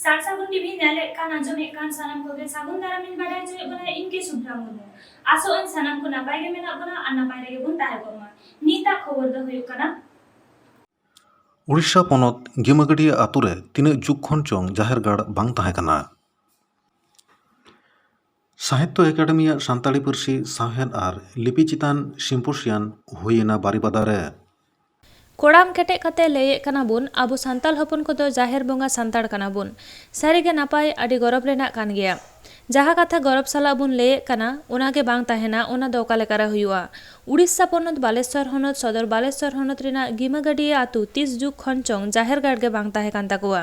सारसागुन TV नेले कान आंजमे कान सानाम कोगे सागुन दारामिन बाडाय जे बना इनके सुब्रा मुर्मू आसो इन सानाम को नापाय गे मेना बना आ नापाय गे बुन ताहे कोमा नीता खबर दो हुयुग काना उड़ीसा पनत गिमागड़िया आतुरे तीन जुग खन चों जाहेर गाड़ बांग ताहे कना। साहित्य एकाडेमिया सान्ताड़ी पार्सी साहेद आर लिपि चितान सिम्पोसियान हुयेना बारीबादारे कोड़ाम केटे कते लैये कना बुन आबो सान्ताल हपन को दो जाहेर बोंगा सान्ताड़ कना बुन सारीगे नापाय आडी गौरव रेना कान गया जहाँ कथा गौरव साला बुन लैये कना ओनागे बांग ताहेना ओना दो ओका लेकारा हुयुआ। उड़ीसा पनत बालेश्वर हनत सदर बालेश्वर हनत रेना गिमागड़िया आतु 30 जुग खन चों जाहेर गाड़ गे बांग ताहे कान ताकोआ।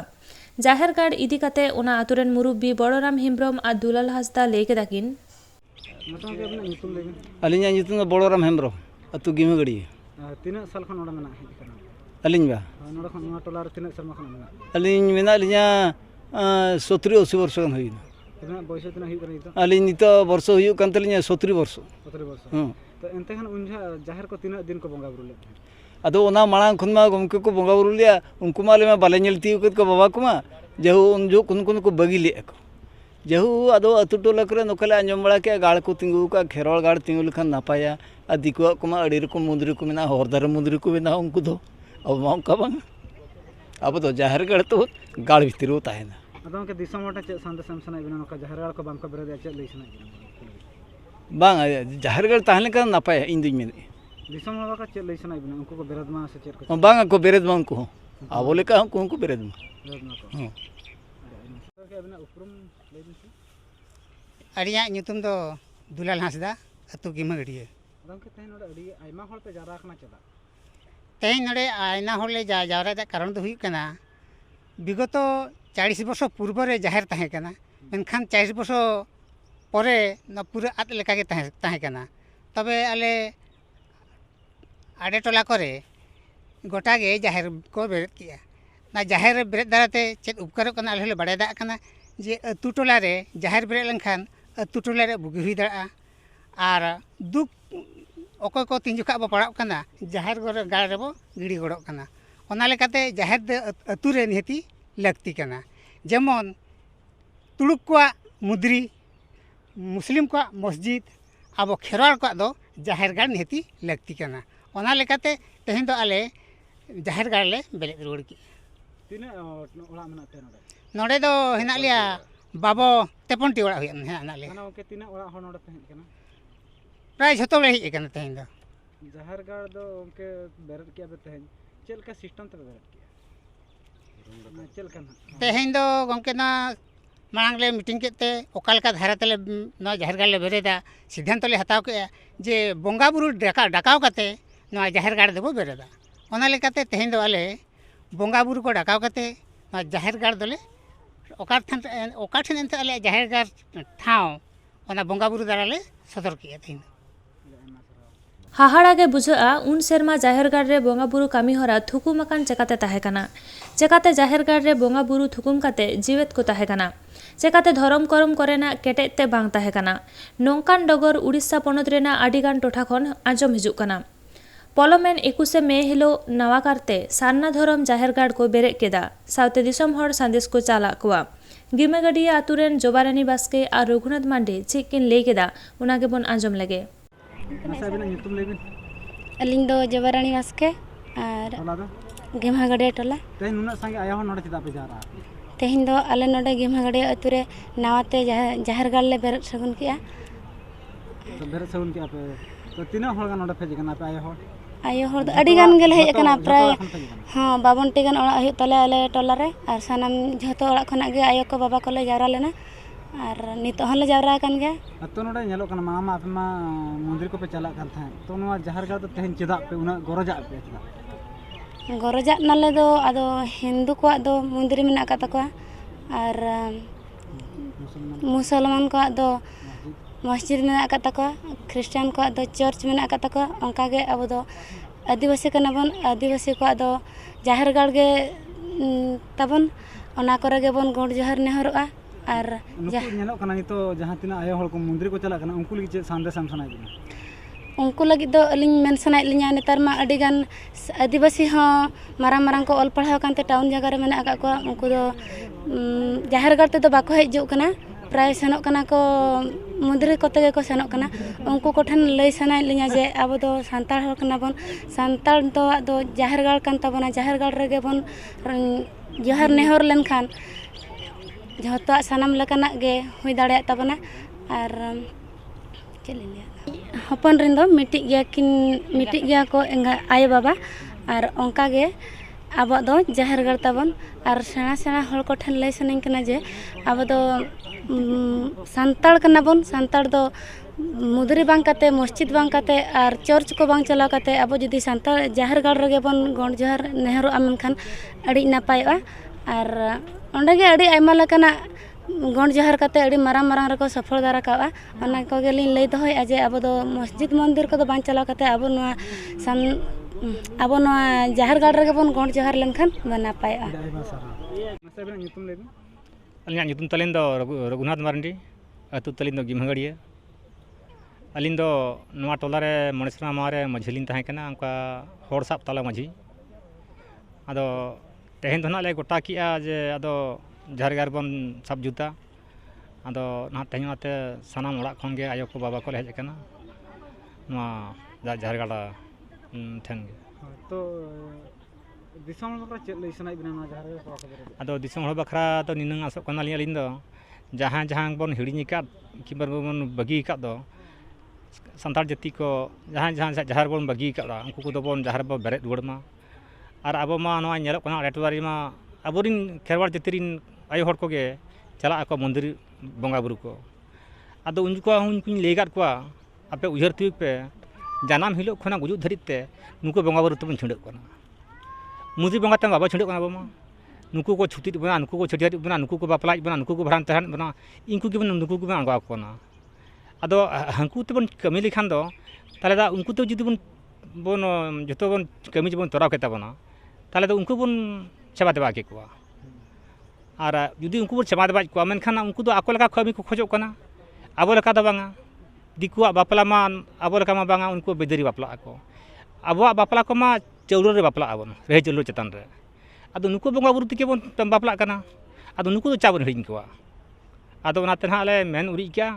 जाहेर गाड़ इदी कते ओना आतुरेन मुरुब्बी बड़ोराम हेम्ब्रम आ दुलाल हांसदा लैय केदाकिन अलिंगा nyutum do बड़ोराम हेम्ब्रम अतु गिमागड़िया तीन साल खन ओडा मेना हेज कना अलिंग बा नोडा खन नोडा टोला रे तीन सर्मा खन मेना अलिंग मेना अलिंगा 70-80 वर्ष गन हुइना तीन बयस तीन हुइ कना इतो अलिंग नितो वर्ष हुयु कान तलिंगा 70 वर्ष तो एनते खन उनझा जाहेर को तीन दिन को बंगा बुरु ले अदो ओना मांग खन मा गमके को बंगा बुरु लिया उनको माले मा बाले नेलती को बाबा को मा जेहु उन जो कुन को बगी ले को जेहु अदो अतु टोला करे नोकले आंजम बड़ा के गाड़ को तिंगु का खेरवाल गाड़ तिंगु लखन नापाया आ दिकुआ को मा अड़ी रकम मुंदरी को मेना हरदार मुंदरी को मेना उनको दो अब मा का बांग अब तो जाहेर गाड़ तो गाड़ भीतर हो ताहेना अदो के दिसम मोटा चे संदे समसना बिना नोका जाहेर गाड़ को बांग को बेरे चे लैसना बांग जाहेर गाड़ ताहले का नापाया इन दिन में दिसम मोटा का चे लैसना बिना उनको को बेरद मा से चे को बांग को बेरेद बांग को आबोले का को बेरेद मा के बिना उपरुम ले दिन अड़िया ᱧᱩᱛᱩᱢ ᱫᱚ दुलाल हांसदा अतु गिमागड़िया अदो के तहन ओडा अड़ी आइमा होल पे जारा खना चला तेज नोडे आयना होले जावरा दा कारण दो हुयुग कना विगत 40 वर्ष पूर्व रे जाहेर ताहे कना मेनखान 40 वर्ष परे न पूरा आत लेका के ताहे कना तबे आले आडे टोला करे गोटा गे जाहेर को बेरेद किया ना जाहेर बेरेद दाराते चेद उपकार कना आले बड़े दा कना जे अतु टोला रे जाहेर बेरेद लेनखान अतु टोला रे बुगी हुई दाड़ा आर दुख अकोय को तीन जुखा बो पड़ाव कना जाहेर गोरे गाड़ रेबो गिड़ी गड़ोग कना ओना लेकाते जाहेर दे अतु रे निहती लगती कना जेमन तुलुक को मुद्री मुस्लिम को मस्जिद अब खेरवाल को दो जाहेर गाड़ निहती लगती कना ओना लेकाते तेहेन दो आले जाहेर गाड़ ले बेलेद रुवाड़ की तीन ओला मेना ते नोडा नोडे दो हेना लिया बाबो तेपनटी ओड़ा हुई हेना ले माने ओके तीन ओला हो नोडा तहन कना प्राय झतो बड़े हेज कना तेहेन दो जाहेर गाड़ दो ओके बेरद किया बे तहन चेल का सिस्टम ते बेरद किया चेल कना तेहेन दो गमके ना मांग ले मीटिंग केते ओकालका धारा तले न जाहेर गाड़ ले बेरेदा सिद्धांत ले हताव के जे बोंगा बुरु डाकाव कते न जाहेर गाड़ देबो बेरेदा ओना लेकाते तेहेन दो आले बोंगा बुरु को डाकाव कते न जाहेर गाड़ दोले ओकाठन एनते आले जाहेर गाड़ ठाव ओना बोंगा बुरु दाराले सदर किया तेहेन हाहाड़ा गे बुझा उन सेरमा जाहेर गाड़ रे बोंगा बुरु कामी हरा थुकुम अकान चेकाते ताहे कना चेकाते जाहेर गाड़ रे बोंगा बुरु थुकुम काते जीवेत को ताहे कना चेकाते धरम करम करेना केटेज ते बांग ताहे कना नोंकान डगर उड़ीसा पनत रेना आडिगान टोठा खन आंजम हिजुग कना पलमेन 21 मे हिलो नवा कारते सान्ना धरम जाहेर गाड़ को बेरे केदा साउते दिसम हर संदेश को चाला कुआ गिमागड़िया आतुरेन जोबारानी बास्के और रघुनाथ मांडे चिकिन ले केदा उनागे बन आंजम लगे मसा बिना ᱧᱩᱛᱩᱢ लेबिन अलिंग दो जबारानी बास्के और ओला दो गिमागड़िया टोला तहन नुना संगे आया हो नोडा चिदा पे जारा तेहेन दो आले नोडे गिमागड़िया अतु रे नावाते जाहेर गाड़ ले बेरद सगुन किया तो बेरद सगुन किया पे तो तीन होल गान नोडा फेज कना पे आयो हर दो अड़ी गान गेल हेज कना प्राय हां 52 गान ओड़ा हुई तले आले टोला रे और सानाम झतो ओड़ा खना गे आयो को बाबा को ले जावरा लेना और नितो हले जावरा कान गे तो नोडे नेलो कना मामा पे मा मंदिर को पे चला कान था तो नोआ जाहेर गाड़ तो तहन चिदा पे उना गरजा पे चिदा गरजा नाले दो आदो हिंदू को दो मंदिर मेना का तको और मुसलमान को दो मस्जिद मेना का तको ख्रिस्टान को दो चर्च मेना का तको onka ge abo do Adivasi kana bon आदिवासी को दो जाहेर गाड़ गे तबन ओना करे गे बन गोड जहर नेहरआ और नेलो कना नितो जहां तिना आयो हल को मंदिर को चला कना उनको लगी चे संदेश हम सुनाई उनको लगी दो अलिंग मेन सनाय लिया नेतार मा अडिगान आदिवासी हाँ मारांग मारांग को ऑल पढ़ाव कांते टाउन जगह रे मेना को उनको दो जाहिर करते तो बाको हजू कना प्राय सेनों कना को मुद्रे कोते को सेनों कना उनको को ठन लय सनाय लिया जे अब दो सांताल हर कना बन सांताल दो जाहिर गाड़ कान तबना जाहिर गाड़ रेगे बन जहर नेहर लेन खान जहतो सानाम लकना गे हुई दाड़े तबना और चलिए हपन रिन दो मिट्टी गया को एंगा आय बाबा और ओंका गे अब दो जाहिर गाड़ तबन और सेना सेना हर को ठन लय सनाኝ कना जे अब दो सांताल कना बन सांताल दो मुदरी बांग काते मस्जिद बांग काते और चर्च को बांग चलाव काते अब जुदी सांताल जाहिर गाड़ रगे बन गण जहर नेहरू आमन खान अड़ी नापायवा और ओंडे गे अड़ी आयमा लकना गण जहर काते अड़ी मारांग मारांग रको सफल दारा कावा ओना को गेलिन लय दोहय जे अब दो मस्जिद मंदिर को बांग चलाव काते अब नुआ अब नुआ जाहिर गाड़ रगे बन गण जहर लेनखान नापायवा अलिंग nyutum तलिन दो रघुनाथ मारंडी अतु तलिन दो गिमहगड़िया अलिंग दो नवा टोला रे मणेसरा मारे मझिलिन तहां कना उनका होड़ साब ताला मझी अदो तेहेन दो ना ले गोटा किया जे अदो झारगार बन साब जुता अदो ना तेहेन आते सनाम ओड़ा खन गे आयो को बाबा को हेज कना नवा झारगाड़ा ठेन तो दिसम बखरा चेक लई सनाय बिना जहार को अदो दिसम हड़ बखरा तो निनंग आसो कना लिया लिन दो जहां जहां बन हिड़िनी का कि बन बगी का दो संताल जाति को जहां जहां जहार बन बगी का उनको को बन जहार बन बेरेद रुवाड़मा और अब मा नवा नेलो कना रेटवारी मा अबोरिन खेरवाड़ जाति रिन आयो हड़ को गे चला को मंदिर बंगा बुरु को अदो उनको उनको लेगात को आपे उहर तुक पे जानाम हिलो खना गुजु धरिते नुको बंगा बुरु तबन छिंडक कना मुदी बंगा तम बाबा छिंडक कना बाबा नुको को छुटी बना नुको को छटिया बना नुको को बापलाज बना नुको को भरान तहन बना इनको के बन नुको को बन आंगा कोना अदो हंकु तबन कमी लिखान दो ताले दा उनको तो जुदी बन जतो बन कमी जबन तोराव केता बना ताले दा उनको बन चबा देबा के कोआ और जुदी उनको बन चबा देबा कोआ मेनखान उनको तो आको लका कमी को खोजो कना आबो लका दा बांगा दिकुआ बापला मा आबो लका मा बांगा उनको बेदरी बापला को आबो बापला को मा चौरो रे बापला आबन रे चौरो चेतन रे अदो नुको बंगा बुरु तिके बन बापला कना अदो नुको तो चाबन हिडिन कोआ अदो ना तना ले मेन उरी क्या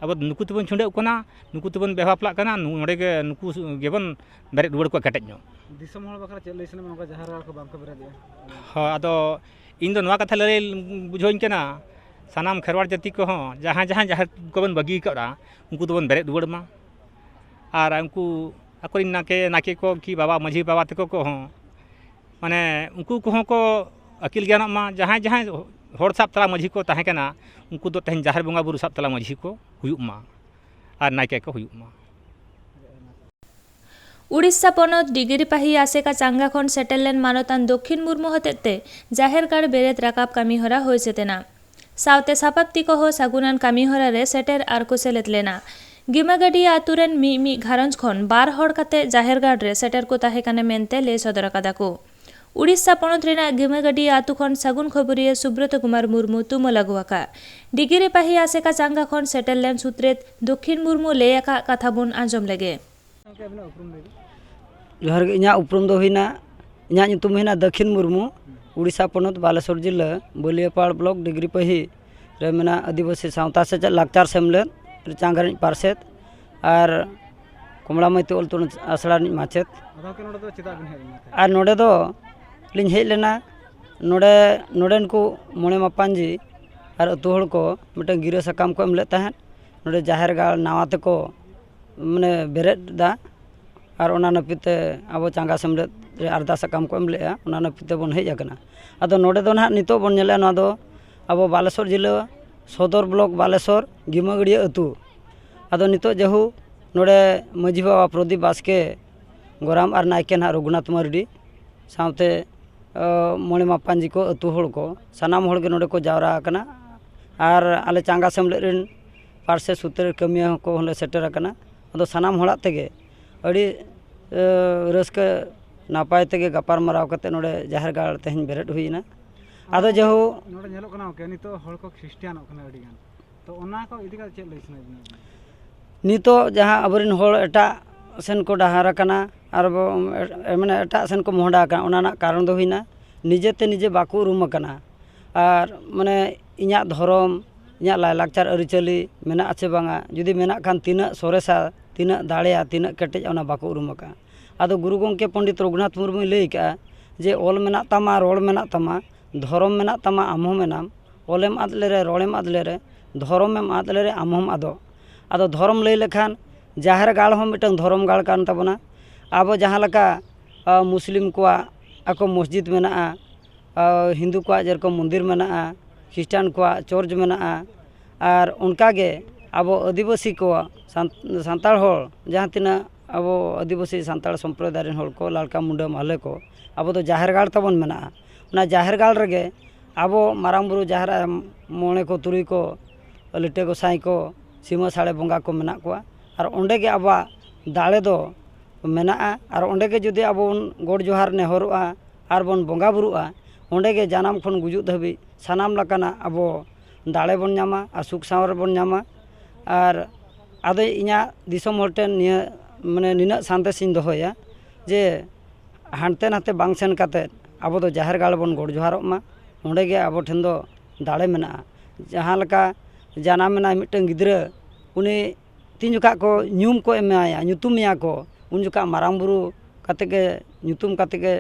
अब नुको तबन छुंडे कोना नुको तबन बेबापला कना नोडे के नुको गेबन बेरे रुवाड़ को कटेज नो दिसम हड़ बखरा चेक लई सनाय मनका जहार को बांग को बेरे दिया हाँ अदो इन दो नवा कथा लरे बुझोइन कना सानाम खेरवाड़ जाति को हो जहां जहां जहां को बन बगी करा उनको तो बन बेरे रुवाड़मा और उनको अकोरिन नाके को कि बाबा माझी बाबा तको को हो माने उनको को अकिल ज्ञान मा जहां जहां होड़ साब तला माझी को ताहे कना उनको तो तेहन जाहर बंगा बुरु साब तला माझी को हुयुक मा और नायके को हुयुक मा उड़ीसा पनत डिगिरीपाही आसेका चांगा खन सेटेललेन मानतान दक्षिण मुर्मू हतेते जाहेर गाड़ बेरेद राकाब कामीहरा होय सेतेना सावते सापाप्ति को हो सागुनान कामीहरा रे सेटेर आर को सेलेद लेना गिमागाडिया आतुरेन मी घारंज खन बार हड़ काते जाहेर गाड़ रे सेटेर को ताहे काने मेनते ले सदर कादा को उड़ीसा पनत रेना गिमागाडिया आतु खन सागुन खबरिया सुब्रत कुमार मुर्मू तुमल अगुआका डिगिरीपाही आसेका चांगा खन सेटेललेन सूत्रेत दक्षिण मुर्मू लेयाका कथा बन आंजम लेगे जोहार इना उपरुम दो हुईना इना ᱧᱩᱛᱩᱢ हुईना दक्षिण मुर्मू उड़ीसा पनत बालेश्वर जिला बलियापाड़ ब्लॉक डिग्रीपाही रे मेना आदिवासी सावता से लाकचार सेमलेद चांगार पार्सेद और कमला मैतो अलतुन आसड़ा माचेद और नोडे दो लिंग हेज लेना नोडे नोडेन को मोणे मापांजी और अतु हड़ को मिटन गिरा साकाम को एमले तहन नोडे जाहेर गाड़ नावा तको माने बेरेद दा और ओना नपिते अब चांगा सेमलेद रे आरदा साकाम को एमले ओना नपिते बन हेज आकना अदो नोडे दो ना नितो बन नेले ना दो अब बालेश्वर जिला सदर ब्लॉक बालेश्वर गिमागड़िया अतु अदो नितो जहु नोडे माझी बाबा प्रदीप बास्के गोराम और नायके ना रघुनाथ मारडी सावते मोणे मापांजी को अतु हड़ को सानाम हड़ के नोडे को जावरा आकना और आले चांगा सेमलेद रेन पार्से सूत्र कमिया को हले सेटर आकना अदो सानाम हड़ा तेगे अड़ी रस्के नापाय तेगे गपार मराव कते नोडे जाहेर गाड़ तेहन बेरेद हुईना आदो जहु नोडे नेलो कना के नितो हड़ को ख्रिस्टियान कना अड़ी गान तो ओना को इदी का चेक लई सनाय बिना नितो जहां अबरिन हड़ एटा sen ko dahar akana ar mane eta sen ko mohda akana ona karon do huina nije te nije baku urum akana ar mane inya dhorom inya lailakchar aricali mena ache banga judi mena kan tina soresa tina daড়েয়া tina ketej ona baku urum akana ado guru gongke Pandit Raghunath Murmu lei ka je ol mena tama rol mena tama dhorom mena tama amho menam olem adlere rolem adlere धर्मम आदलेरे आमहम आदो धर्म लई लेखान जाहेर गाड़ हम mitten धर्म गाड़ कान ताबना आबो जहाँ लका मुस्लिम को आको मस्जिद मेना हिंदू को जेरकम मंदिर मेना ख्रिस्टान को चर्च मेना और उनकागे आबो आदिवासी को सांताल होल जहाँ तिना आबो आदिवासी सांताल संप्रदाय रेन होल को लालका मुंडा माले को आबो तो जाहेर गाड़ ताबन मेना ना जाहेर गाड़ रगे आबो मारांग बुरु जाहेर मोणे को तुरुई को लिटे गोसाई को सीमा साड़े बंगा को मेना को और ओंडे के आबा दाड़े दो मेना और ओंडे के जुदि आबो गोड़ जोहार नेहरुआ और बन बंगा बुरुआ ओंडे के जानाम खन गुजुग धबी सानाम लकाना आबो दाड़े बन नामा और सुख सावर बन नामा और आदो इना दिसम होलटेन निया माने निना शांतिसिन दोहया जे हानते नाते बांग सेन काते आबो दो जाहेर गाड़ बन गोड़ जोहारोग मा ओंडे के आबो ठेन दो दाड़े मेना जहाँ लका जाना मेना मिटन गिद्रा उनी तीन जुका को न्यूम को एमाया ᱧᱩᱛᱩᱢᱮᱭᱟ को उन जुका मारांग बुरु काते के ᱧᱩᱛᱩᱢ काते के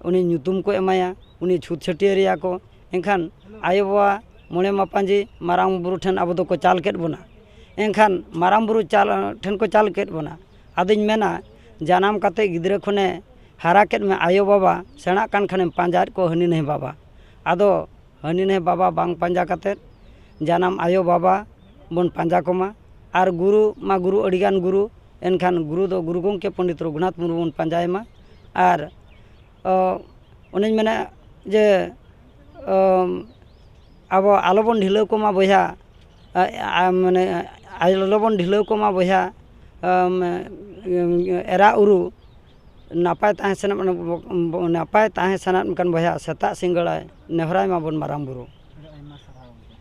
उनी ᱧᱩᱛᱩᱢ को एमाया उनी छूत छटियरिया को एनखान आयो बाबा मोणे मापांजी मारांग बुरु ठेन आबो दो को चाल केट बोना एनखान मारांग बुरु चाल ठेन को चाल केट बोना आदिन मेना जानाम काते गिद्रा खने हारा केट में आयो बाबा सेणा कान खने पांजार को हनी नहीं बाबा आदो हनी नहीं बाबा बांग पांजा काते जानाम आयो बाबा बन पांजा कोमा और गुरु मा गुरु अड़ीगान गुरु एनखान गुरु दो गुरु गंके पंडित रघुनाथ मुर्मू बन पांजायमा और उन्हें मैंने जे अब आलोबन ढिलो कोमा बया माने आलोबन ढिलो कोमा बया एरा उरु नापाय ताहे सना नापाय ताहे सना मकान बया सेता सिंगड़ा नेहराय मा बन माराम बुरु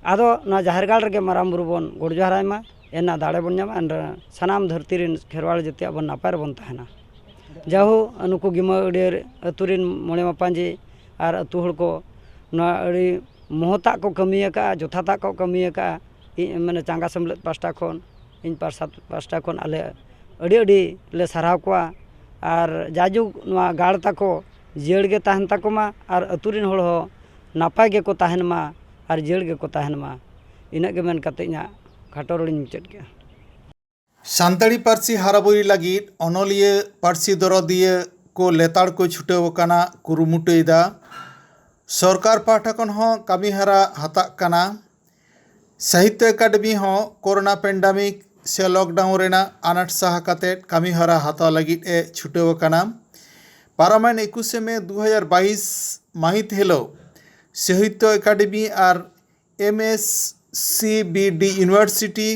आदो ना जाहेर गाड़ रगे माराम बुरु बन गोड़ जोहाराय मा एना दाड़े बन नामा एंड सानाम धरती रिन खेरवाड़ जते बन नापाय बन ताहेना जाहु नुकु गिमा अडेर अतुरिन मोणे मापांजी और अतु हड़ को ना अड़ी मोहता को कमी का जोथाता को कमी का माने चांगा समलेत पास्टा खन इन पास्टा खन आले अड़ी अड़ी ले साराव कोआ और जाजुग नवा गाड़ ताको जेड़ गे ताहन ताको मा और अतुरिन हड़ हो नापाय गे को ताहन मा और जेड़ गे को ताहन मा इना गे मेन काते इना खाटो रड़िन मुचाद के सानताड़ी पार्सी हाराबुरी लगित अनलिया पार्सी दरदिया को लेताड़ को छुटेव काना कुरुमुटुयेदा सरकार पाहटा खन हो कामीहरा हाता काना साहित्य एकाडेमी हो कोरोना पेंडामिक से लॉकडाउन रेना आनाट साहा काते कामीहरा हाता लगित ए छुटेव काना पारामान 21 मई 2022 माहित हेलो साहित्य एकाडेमी और MSCBD यूनिवर्सिटी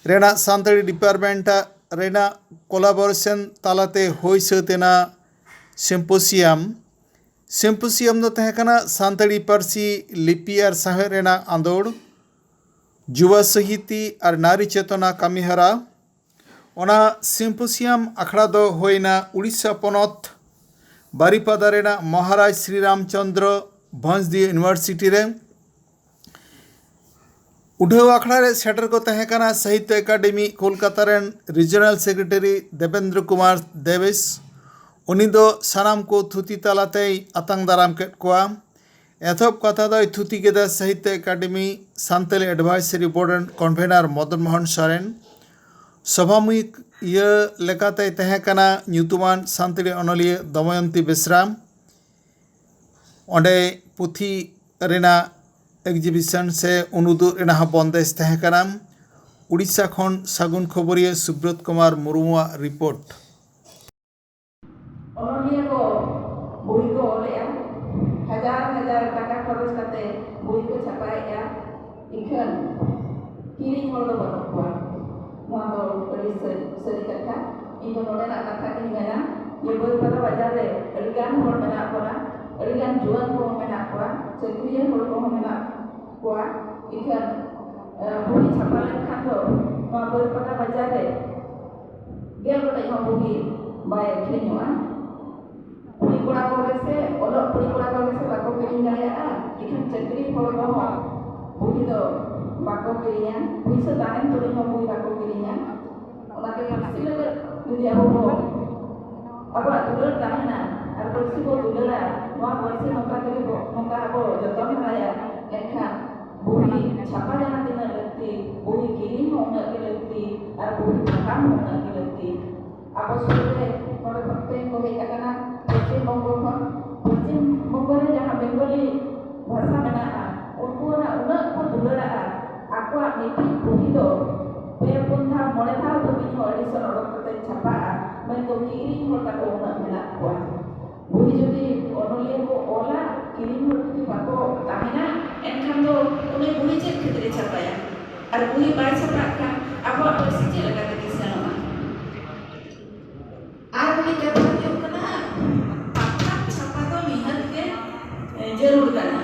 रेना सानताड़ी डिपार्टमेंट रेना कोलाबोरेशन तालाते होई सतेना सिम्पोसियम दो तहकना सानताड़ी पार्सी लिपि और साहेब रेना आंदोड़ युवा साहिती और नारी चेतना कामीहरा ओना सिम्पोसियम अखड़ा दो होइना उड़ीसा पनत बारीपादा रेना महाराज श्रीरामचंद्र भंजदी यूनिवर्सिटी रे उठाव आखड़ा रे सेटर को तहकना साहित्य academy Kolkata rain regional secretary Devendra Kumar Devesh उनी दो सानाम को थुती तालाते आतंग दाराम केट कोआ एथब कथा दो थुती केदा साहित्य academy Santali advisory board rain convener Madan Mohan Soren सभामुख ये लेकाते तहकना ᱧᱩᱛᱩᱢᱟᱱ सानताली अनलिया दमयंती बेसरा ओंडे पुथी रेना एग्जिबिशन से उनुदुग रेना बंदेज तहकना उड़ीसा खन सागुन खबरिया सुब्रत कुमार मुर्मुआ रिपोर्ट अनलिया को बोई को ओलेया हजार हजार टाका खरच करते बोई को छापाया इखन किरिंग होड़ दो बनुआ नोआ दो अड़ी सरी कथा इन दो नोडे ना कथा किन मेना ये बोई पता बाजार रे अड़ीगान होड़ मेना कोना अड़ीगान जुआन को मेना कोआ चक्रिया होड़ को मेना कोआ इखन बोई छापा लेन खान दो नोआ बोई पता बाजार रे gel goteng hong buhi bay akhriyoga kuri kora ko se olok kuri kora ko se bako kiring dareyaga ikan chakri hor ko buhi do bako kirinya puisa tahen turi hong buhi bako kirinya onake sila judi abo abak dulur tahena ar kursi bo dulura noa kursi nongka tege bo nongka abo joton haraya enkhan buhi chapa jana tina lakti buhi kiring hona ke lakti ar buhi makam hona ke lakti abo sure nore bhakte ko hei akana pachim bonggo re jaha bengali bhasa menaga unku na una ko dulura akwa miti buhi do pe puntha mone tha do bin hori sonodok kate chapa men do kiring hota ko una mena ko buhi jodi onolia ko ola kiring hoti bako tahena enkhan do une buhi chet khetre chapaya ar buhi bai chapa kan abo persi che laga te kisanoma ar buhi kata yo kana patham chapa do nihat ke jarur kana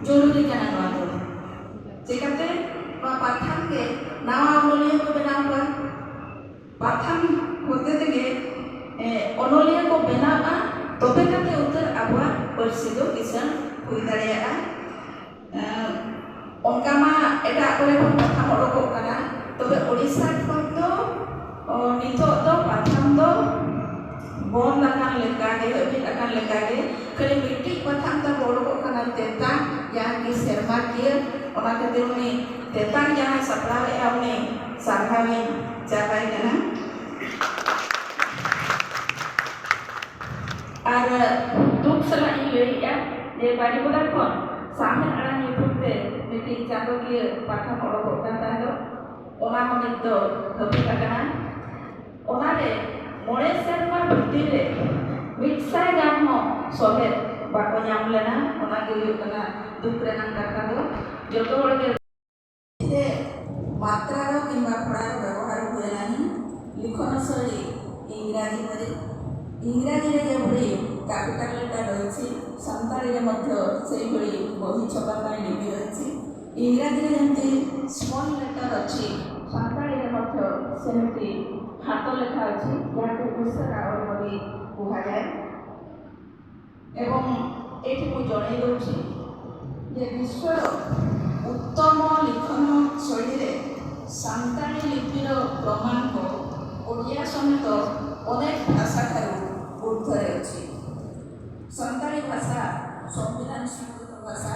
joruri kana noa do chekate noa patham ke nawa onolia ko benawa patham hote tege onolia ko benawa tobe kate utar abwa persi do kisan hui dareyaga onka ma eta kore kon patham odokok kana tobe odisha khon do nitok do patham do bon akan lekage habit akan lekage kali mitik patham ta odokok kana teta yang ki serma kia ona kate uni teta yang saprawe awne sarhawi jabai kana ar duk sala ilei ya de bari bodar kon sahen ara nyutum te miti chando ki patham odokok kana do ona honit do habit akana ona re mone serma bhitire mitsai gan ho sohet bako nyam lena ona ge huyuk kana duk renang kata do joto hor ge se matra ro kimba phara ro ব্যবহার huye nani likhono shari इंग्राजी रे जेभଳି capital letter रही सान्ताली रे मध्य सेही भଳି बही छपा पाई लिपि रही इंग्राजी रे जेमति स्मॉल लेटर अछि सान्ताली रे मध्य सेमति हाथ लेखा अछि याको पुस्तकावल बही कुहा जाय एवं एठी मु जणै दउछि जे विश्वर उत्तम लिखन शैली रे सान्ताली लिपिर प्रमाण को ओडिया समेत अनेक भाषा ठारू ऊर्ध्वरे अछि सान्ताली भाषा संविधान स्वीकृत भाषा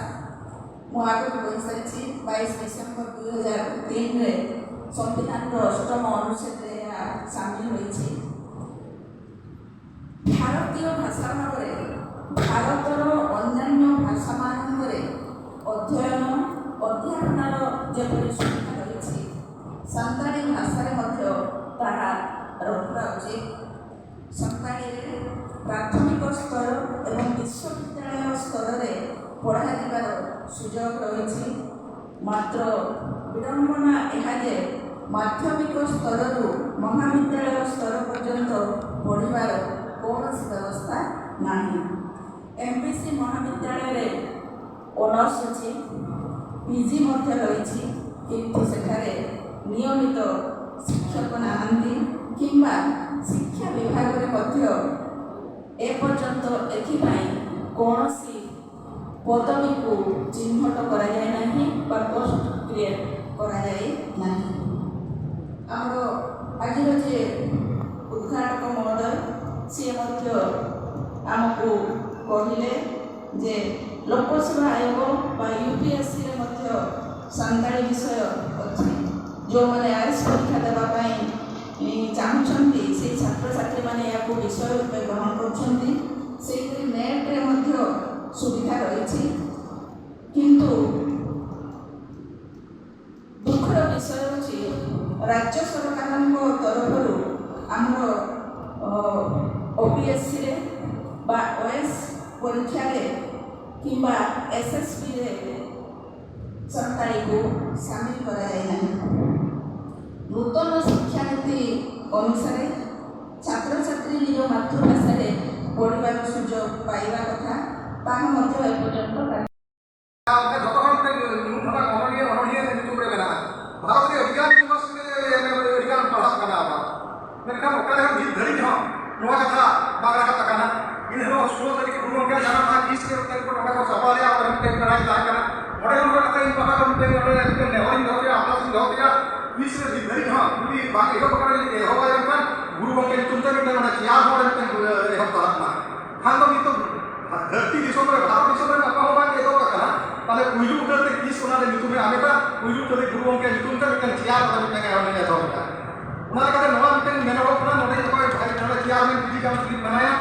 मु आगु कहि सारिछि 22 डिसेंबर 2003 रे संविधान रो 8म अनुच्छेद रे शामिल होइछि भारतीय भाषा भाबरे भारतर अन्यान्य भाषा मानकरे अध्ययनर जेपरि सुविधा रहिछि सान्ताली भाषा रे मध्य ताहा रखा उचित सान्ताली रे प्राथमिक स्तर एवं विश्वविद्यालय स्तर रे पढ़ा जिबार सुजोग रहिछि मात्र विडंबना एहा जे माध्यमिक स्तर रु महाविद्यालय स्तर पर्यंत पढ़िबार कौनसी व्यवस्था नाही एमपीसी महाविद्यालय रे ऑनर्स अछि पीजी मध्य रहिछि किंतु सेठारे नियमित शिक्षक नाहांती किंबा शिक्षा विभाग रे मध्य ए पर्यंत एथिपाई कौनसी पदवी को चिन्हट करा जाय नाही बा पोस्ट क्रिएट करा जाय नाही हमरो आजिर जे उद्घाटक महोदय से मध्य हमको कहिले जे लोकसेवा आयोग बा यूपीएससी रे मध्य सान्ताली विषय अछि जो माने आईएएस परीक्षा देबा पाई चाहछन्ती से छात्र छात्री माने याको विषय रूपे ग्रहण करछन्ती से नेट रे मध्य सुविधा रहिछि किंतु दुखर विषय अछि राज्य सरकारक तरफरु हमर ओपीएससी रे बा ओएस परीक्षा रे किंबा एसएसबी रे सान्ताली को शामिल करा जाय नाही नूतन शिक्षा नीति अनुसार छात्र छात्री निज मातृभाषा रे पढ़िबार सुजोग पाइबा कथा ताहा मध्य ए पर्यंत भारतीय विज्ञान दिवस में पढ़ा 16 तारीख गुरु के जाना था 20 के तारीख को नोडा को सभा ले और हम टेन कराई ला करना ओडे हम कथा इन पका हम टेन ओडे टेन नेवरिन दो के आपला सिंह दो के 20 रे धरी हां पूरी बाकी हो पकड़ ले हो गया पर गुरु के तुमते के ना चिया हो रे टेन हो तारना खान तो तो धरती दिसों में भारत दिसों में apa होगा के तो कथा ताले पुइलु उठते 20 ओना रे नितुमे आमेता पुइलु उठते गुरु के नितुमते के चिया हो रे टेन होने जा होगा उना कथा नवा टेन मेनो अपना नोडे को भाई नोडे चिया में बिजी काम से बनाया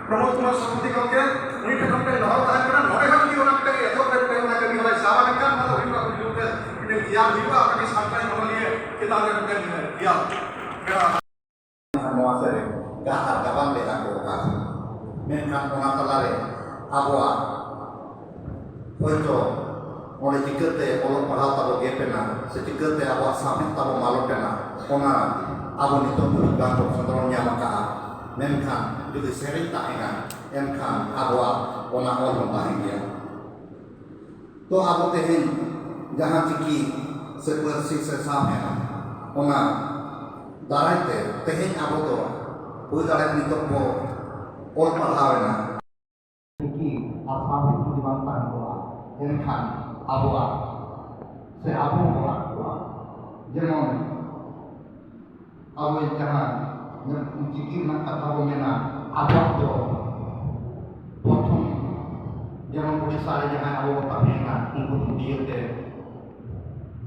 प्रमोद कुमार समिति को के उनी के हमके लहर तान करना नोडे हम की ओना के एथो पे पे ओना के होला सावा के काम मतलब उनी को युते इन चिया दिवा अपनी सरकार को लिए kita के दिया semua sering gahar gaban le aku kas menkan ona talare abwa hoito ole chikate olok pahal tabo gepena se chikate abwa samen tabo malotena ona abo nitok gan ko sondron nya maka menkan judi sering tahena enkan abwa ona on tahenia to abo tehen jahan chiki se persi se samena ona दारायते तेहें आबो दो ओई दाराय नितक बो ओल पढ़ावेना कि आसाम जुदी बान तान बोला एनखान आबोआ से आबो बोला जेमन आबो जहां चिकी ना कथा बो मेना आबो दो प्रथम जेमन उड़ीसा रे जहां आबो ताहेना उनको दियते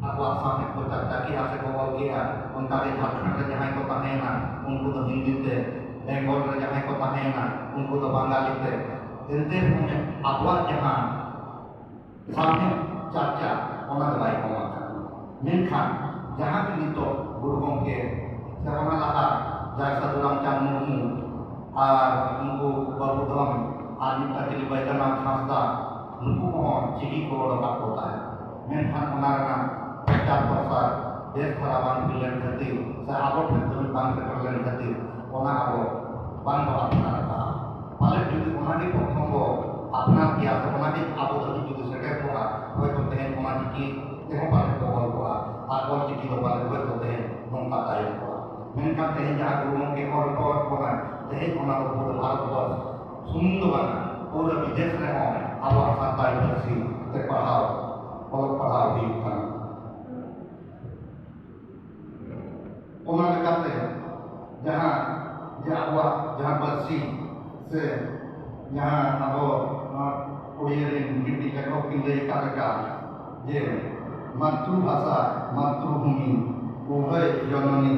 aku asal ko taki ase ko bol kia onka de Jharkhand रे जहां को ताहेना उनको तो हिंदी ते बेंगल रे जहां को ताहेना उनको तो बंगाली ते एनते में आपवा जहां सामने चर्चा ओना दबाई को मेनखान जहां के नितो गुरु गंगे से ओना लहा जाय सदराम चांद मुर्मू और उनको बाबूधम आदमी पतिली बैजनाथ हांसदा उनको चिड़ी को लगा होता है मेनखान ओना ना प्रचार प्रसार देश भरा बांग बिलन खातिर से आबो ठेतुल बांग करलेन खातिर ओना आबो बांग अपना रखा पाले जुदी ओना के प्रथम बो अपना किया तो ओना के आबो तो जुदी सेटे होगा होय तो तेन ओना की तेहो पाले तो बोल होगा और बोल चिकी तो पाले होय तो तेन नोंका ताय होगा मेनका तेन जहां गुरु के और तो होना तेन ओना तो पूरा भारत वर्ष सुंदर बना पूरा विदेश रे हो आबो संताई परसी ते पढ़ाओ और पढ़ाओ भी था ओना लगाते जहां जावा जहां बसी से जहां अबो उड़िया रे हिंदी लेखक की ले का जे मातृभाषा मातृभूमि उभय जननी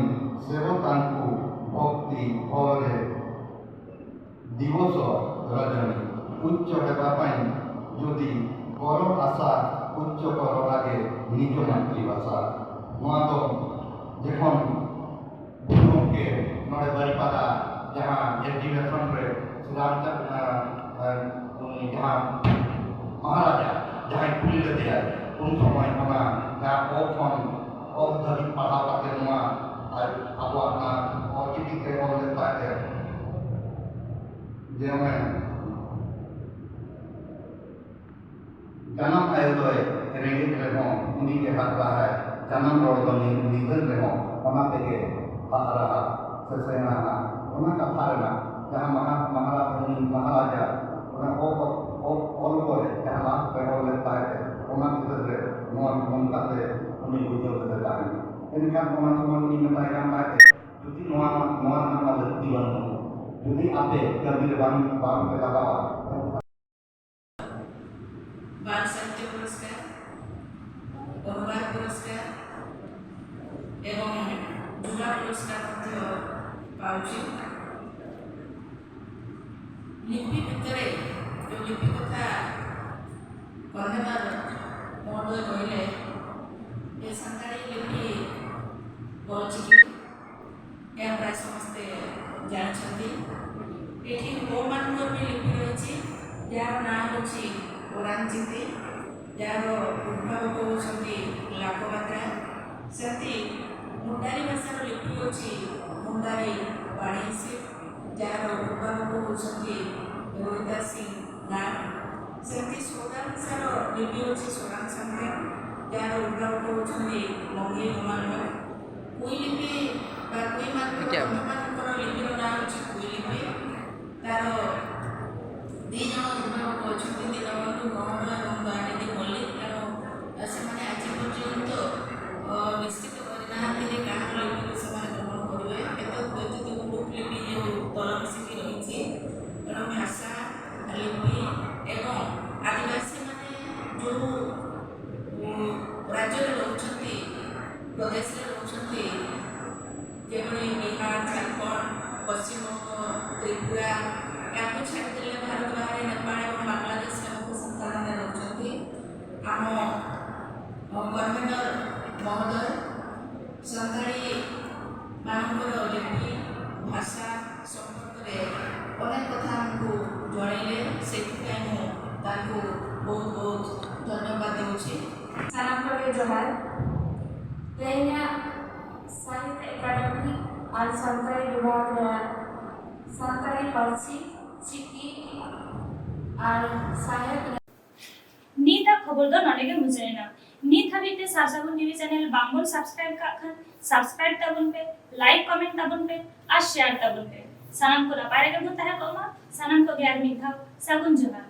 सेवतांकु भक्ति भरे दिवस रजनी उच्च हेबा पाई जदि कर आशा उच्च कर लागे निज मातृभाषा नोआ तो जेखन गुरु के नोडे बारिपादा जहां एजुकेशन रे रामचंद्र जहां महाराजा जहां खुली लेते हैं उन समय हमारा ना ओपन और धरी पढ़ा पाते हुआ अब अपना और किसी के और लेता है जे में जन्म आयो तो रेंगे के हो उन्हीं के हाथ रहा है जन्म रोड तो निधन रे हो ओना तेगे रहा सेना ओना का फारना जहां महाराजा ओना ओल करे जहां लाख पे हो लेता है ओना किसे नोन उनका से उन्हीं बुझो देता है इनका ओना समझ में बताया जाता है जुदी नोआ नाम लगती बन जुदी आते कभी बांग पे लगावा बाल साहित्य पुरस्कार बहुबार पुरस्कार एवं जुला पुरस्कार पाउची लिपि भितर जो लिपि कथा कहबार मोडल कहले ये संताड़ी लिपि बचिकी या प्राय समस्ते जानछंती एठी गोमानकर भी लिपि रही जार नाम होची पुराणचिति जार उद्भावक होती लाखमात्रा सेमती मुंडारी भाषार लिपि होची मुंडारी बाणीसी जार उद्भावक होती रोहिता सिंह नाम सेमती सोडान भाषार लिपि होची सोडान संख्या जार उद्भावक होती मंगे गुमानकर कुई लिपि बा कुई मानकर लिपिर नाम होची कुई लिपि तार ଦି ଜଣ ଅଭିଭାବକ ଅଛନ୍ତି ଦୀନବନ୍ଧୁ କହଁର ଏବଂ ଦୟାନିଧି ମଲ୍ଲିକ, ତେଣୁ ସେମାନେ ଆଜି ପର୍ଯ୍ୟନ୍ତ ନିଶ୍ଚିତ କରିନାହାନ୍ତି ଯେ କାହାର ଲିପିକୁ ସେମାନେ ଗ୍ରହଣ କରିବେ। ଏତଦ୍ ବ୍ୟତୀତ ଗୁରୁଲିପି ଯେଉଁ ତଳ ମିଶିକି ରହିଛି, ତେଣୁ ଭାଷା ଲିପି ଏବଂ ଆଦିବାସୀମାନେ ଯେଉଁ ରାଜ୍ୟରେ ରହୁଛନ୍ତି, ପ୍ରଦେଶରେ ରହୁଛନ୍ତି, ଯେଭଳି ବିହାର, ଝାଡ଼ଖଣ୍ଡ, ପଶ୍ଚିମବଙ୍ଗ, ତ୍ରିପୁରା, ୟାକୁ ଛାଡ଼ିଦେଲେ ଭାରତ ବାହାରେ ନେପାଳ ଏବଂ ବାଂଲାଦେଶରେ ମଧ୍ୟ ସନ୍ତାନମାନେ ରହୁଛନ୍ତି। ଆମ କନ୍ଭେନର ମହୋଦୟ ସାନ୍ତାଳୀ ମାନଙ୍କର ଲିପି ଭାଷା ସମ୍ପର୍କରେ ଅନେକ କଥା ଆମକୁ ଜଣେଇଲେ, ସେଥିପାଇଁ ମୁଁ ତାଙ୍କୁ ବହୁତ ବହୁତ ଧନ୍ୟବାଦ ଦେଉଛି। सानाम को जोहार तेना साहित्य एकाडेमी और सानताली विभाग सानताली पार्सी चिकी और सहायक नीता खबर दो नॉलेज के मुझे ना नीत हबीते सासागुन टीवी चैनल बांगोल सब्सक्राइब का खन सब्सक्राइब तबन पे लाइक कमेंट तबन पे और शेयर तबन पे सानाम को ना पारे के बुता है कोमा सानाम को ग्यार मिथा सागुन जोहार।